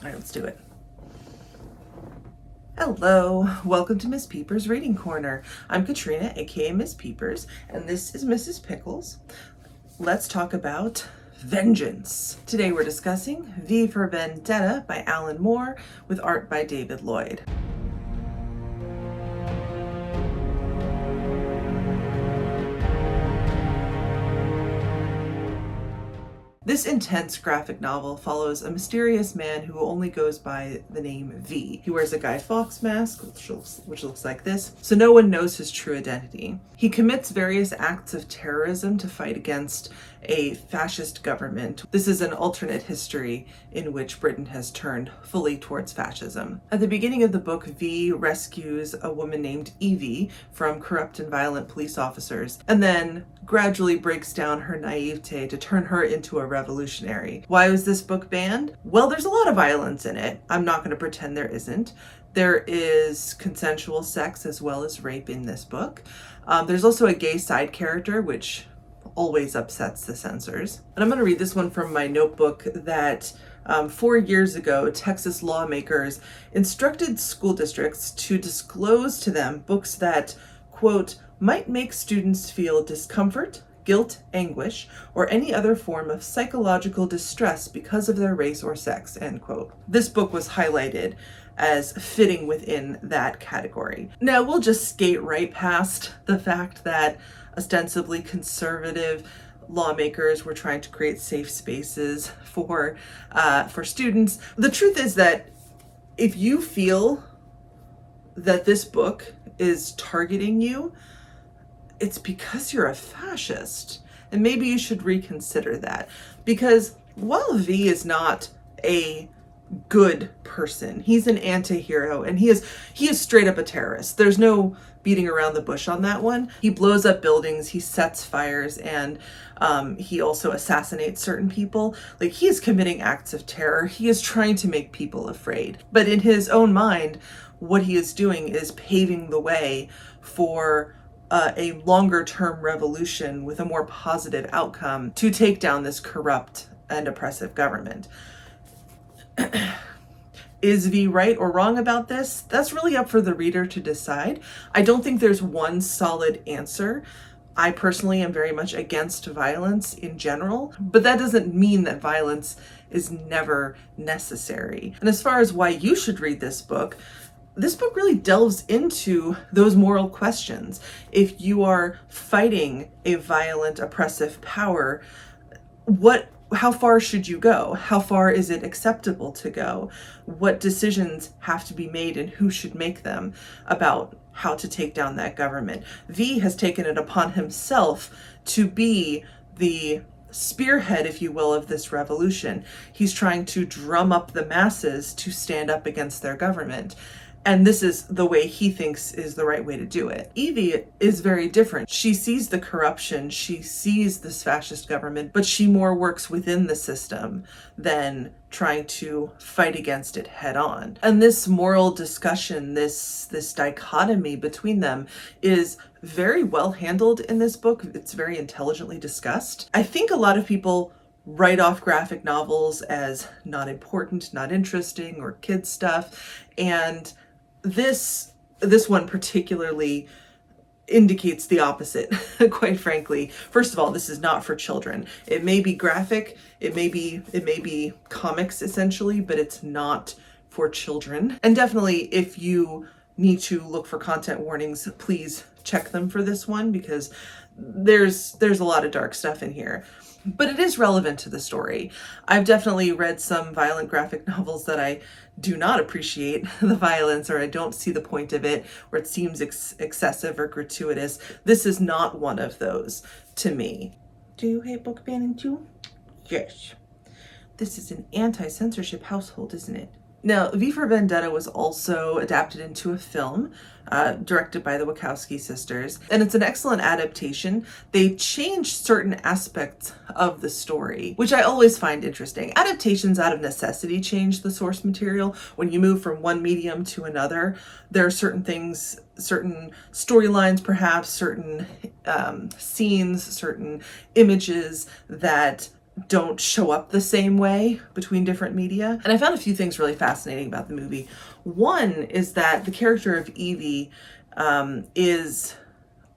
All right, let's do it. Hello, welcome to Miss Peepers Reading Corner. I'm Katrina, aka Miss Peepers, and this is Mrs. Pickles. Let's talk about vengeance. Today we're discussing V for Vendetta by Alan Moore with art by David Lloyd. This intense graphic novel follows a mysterious man who only goes by the name V. He wears a Guy Fawkes mask, which looks like this, so no one knows his true identity. He commits various acts of terrorism to fight against a fascist government. This is an alternate history in which Britain has turned fully towards fascism. At the beginning of the book, V rescues a woman named Evie from corrupt and violent police officers, and then gradually breaks down her naivete to turn her into a revolutionary. Why was this book banned? Well, there's a lot of violence in it. I'm not going to pretend there isn't. There is consensual sex as well as rape in this book. There's also a gay side character, which always upsets the censors. And I'm going to read this one from my notebook that 4 years ago, Texas lawmakers instructed school districts to disclose to them books that, quote, might make students feel discomfort, guilt, anguish, or any other form of psychological distress because of their race or sex, end quote. This book was highlighted as fitting within that category. Now, we'll just skate right past the fact that ostensibly conservative lawmakers were trying to create safe spaces for students. The truth is that if you feel that this book is targeting you, it's because you're a fascist. And maybe you should reconsider that. Because while V is not a good person, he's an anti-hero, and he is straight up a terrorist. There's no beating around the bush on that one. He blows up buildings, he sets fires, and he also assassinates certain people. Like, he is committing acts of terror. He is trying to make people afraid. But in his own mind, what he is doing is paving the way for a longer term revolution with a more positive outcome to take down this corrupt and oppressive government. Is V right or wrong about this? That's really up for the reader to decide. I don't think there's one solid answer. I personally am very much against violence in general, but that doesn't mean that violence is never necessary. And as far as why you should read this book really delves into those moral questions. If you are fighting a violent, oppressive power, how far should you go? How far is it acceptable to go? What decisions have to be made and who should make them about how to take down that government? V has taken it upon himself to be the spearhead, if you will, of this revolution. He's trying to drum up the masses to stand up against their government. And this is the way he thinks is the right way to do it. Evie is very different. She sees the corruption, she sees this fascist government, but she more works within the system than trying to fight against it head on. And this moral discussion, this dichotomy between them is very well handled in this book. It's very intelligently discussed. I think a lot of people write off graphic novels as not important, not interesting, or kid stuff. And this one particularly indicates the opposite, quite frankly. First of all, this is not for children. It may be graphic, it may be comics essentially, but it's not for children. And definitely, if you need to look for content warnings, please check them for this one, because there's a lot of dark stuff in here. But it is relevant to the story. I've definitely read some violent graphic novels that I do not appreciate the violence, or I don't see the point of it, or it seems excessive or gratuitous. This is not one of those to me. Do you hate book banning too? Yes. This is an anti-censorship household, isn't it? Now, V for Vendetta was also adapted into a film directed by the Wachowski sisters, and it's an excellent adaptation. They changed certain aspects of the story, which I always find interesting. Adaptations out of necessity change the source material. When you move from one medium to another, there are certain things, certain storylines, perhaps certain scenes, certain images that don't show up the same way between different media. And I found a few things really fascinating about the movie. One is that the character of Evie is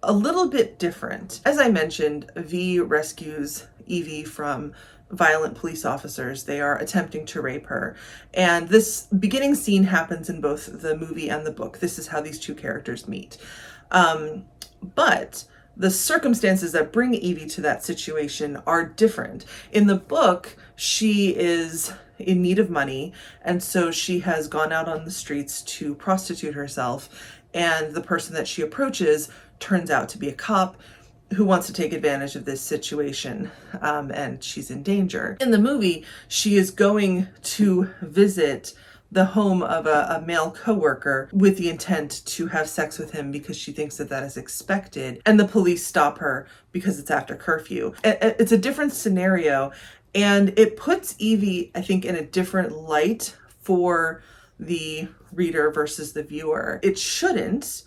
a little bit different. As I mentioned, V rescues Evie from violent police officers. They are attempting to rape her. And this beginning scene happens in both the movie and the book. This is how these two characters meet. But the circumstances that bring Evie to that situation are different. In the book, she is in need of money, and so she has gone out on the streets to prostitute herself, and the person that she approaches turns out to be a cop who wants to take advantage of this situation, and she's in danger. In the movie, she is going to visit the home of a male coworker with the intent to have sex with him because she thinks that that is expected, and the police stop her because it's after curfew. It's a different scenario, and it puts Evie, I think, in a different light for the reader versus the viewer. It shouldn't,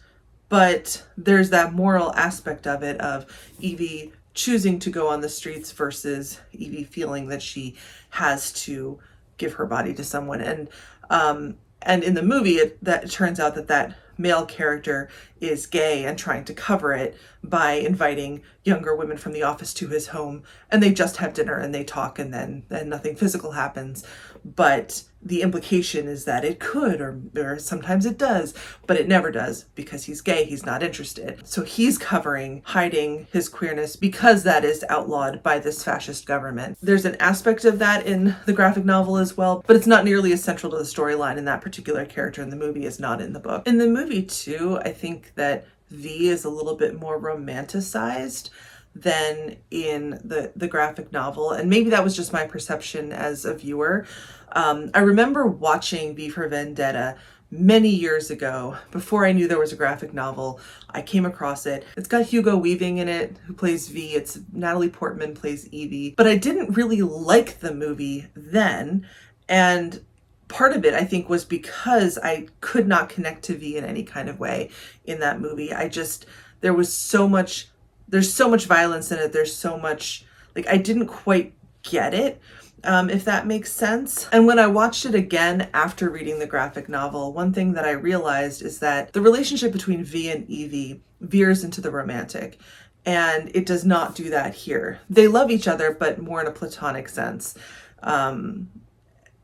but there's that moral aspect of it, of Evie choosing to go on the streets versus Evie feeling that she has to give her body to someone. And in the movie, it turns out that male character is gay and trying to cover it by inviting younger women from the office to his home, and they just have dinner and they talk, and then nothing physical happens. But the implication is that it could, or sometimes it does, but it never does because he's gay, he's not interested. So he's hiding his queerness because that is outlawed by this fascist government. There's an aspect of that in the graphic novel as well, but it's not nearly as central to the storyline, and that particular character in the movie is not in the book. In the movie too, I think that V is a little bit more romanticized than in the graphic novel, and maybe that was just my perception as a viewer. I remember watching V for Vendetta many years ago, before I knew there was a graphic novel. I came across it. It's got Hugo Weaving in it, who plays V. It's Natalie Portman plays Evie. But I didn't really like the movie then, and part of it, I think, was because I could not connect to V in any kind of way in that movie. There's so much violence in it. There's so much, I didn't quite get it, if that makes sense. And when I watched it again after reading the graphic novel, one thing that I realized is that the relationship between V and Evie veers into the romantic. And it does not do that here. They love each other, but more in a platonic sense.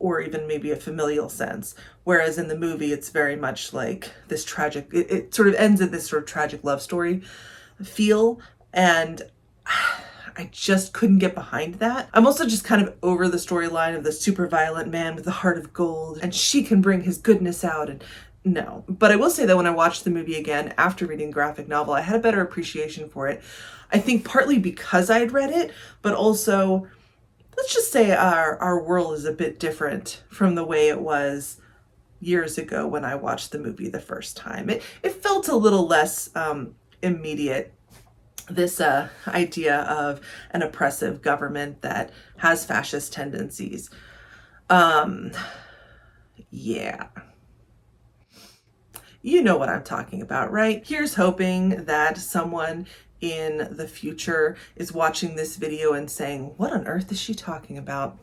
Or even maybe a familial sense. Whereas in the movie, it's very much like this tragic, it sort of ends in this sort of tragic love story feel. And I just couldn't get behind that. I'm also just kind of over the storyline of the super violent man with the heart of gold, and she can bring his goodness out, and no. But I will say that when I watched the movie again after reading the graphic novel, I had a better appreciation for it. I think partly because I had read it, but also, let's just say our world is a bit different from the way it was years ago when I watched the movie the first time. It felt a little less immediate, this idea of an oppressive government that has fascist tendencies. Yeah. You know what I'm talking about, right? Here's hoping that someone in the future is watching this video and saying, what on earth is she talking about?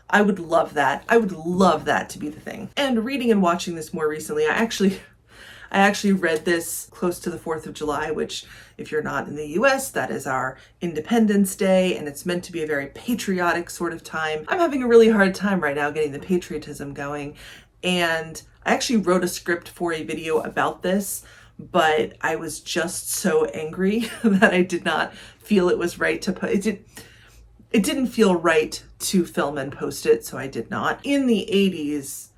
I would love that. I would love that to be the thing. And reading and watching this more recently, I actually read this close to the 4th of July, which, if you're not in the US, that is our Independence Day, and it's meant to be a very patriotic sort of time. I'm having a really hard time right now getting the patriotism going, and I actually wrote a script for a video about this, but I was just so angry that I did not feel it was right to put it. It didn't feel right to film and post it, so I did not. In the 80s,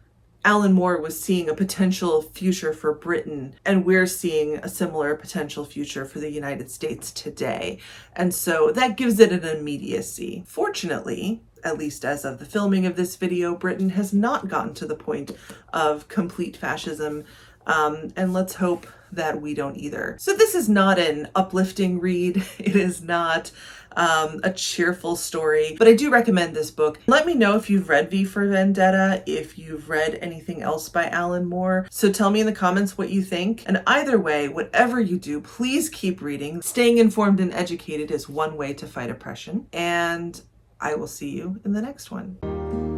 Alan Moore was seeing a potential future for Britain, and we're seeing a similar potential future for the United States today. And so that gives it an immediacy. Fortunately, at least as of the filming of this video, Britain has not gotten to the point of complete fascism, and let's hope that we don't either. So this is not an uplifting read. It is not a cheerful story, but I do recommend this book. Let me know if you've read V for Vendetta, if you've read anything else by Alan Moore. So tell me in the comments what you think. And either way, whatever you do, please keep reading. Staying informed and educated is one way to fight oppression. And I will see you in the next one.